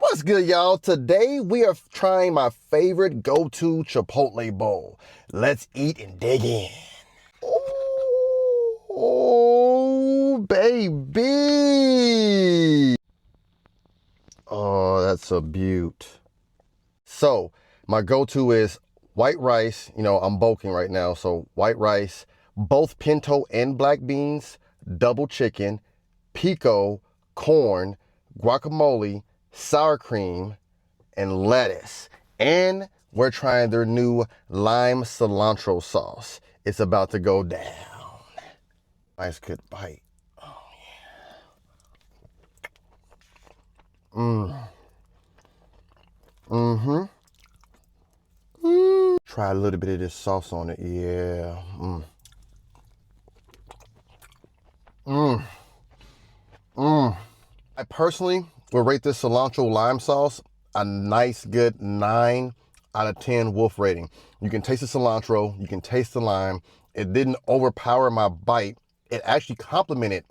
What's good, y'all? Today we are trying my favorite go-to Chipotle bowl. Let's eat and dig in. Oh, baby. Oh, that's a beaut. So, my go-to is white rice. You know, I'm bulking right now, so white rice, both pinto and black beans, double chicken, pico, corn, guacamole, sour cream, and lettuce. And we're trying their new lime cilantro sauce. It's about to go down. Nice good bite. Oh yeah. Mm-hmm. Try a little bit of this sauce on it. Yeah. I personally would rate this cilantro lime sauce a nice good 9 out of 10 wolf rating. You can taste the cilantro, you can taste the lime. It didn't overpower my bite. It actually complemented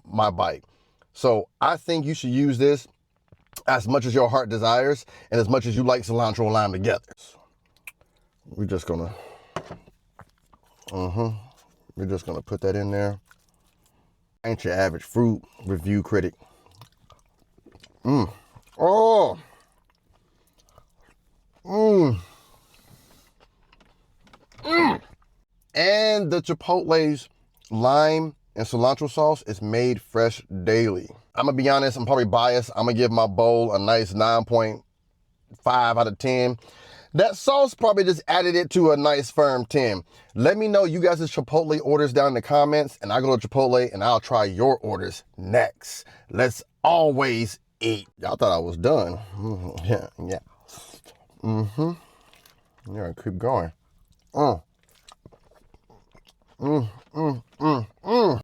my bite. So I think you should use this as much as your heart desires and as much as you like cilantro and lime together. We're just gonna, we're just gonna put that in there. I ain't your average fruit review critic. Oh. And the Chipotle's lime and cilantro sauce is made fresh daily. I'm gonna be honest, I'm probably biased. I'm gonna give my bowl a nice 9.5 out of 10. That sauce probably just added it to a nice firm 10. Let me know you guys' Chipotle orders down in the comments, and I'll go to Chipotle and I'll try your orders next. Let's always eat. Y'all thought I was done. Yeah. Yeah, keep going.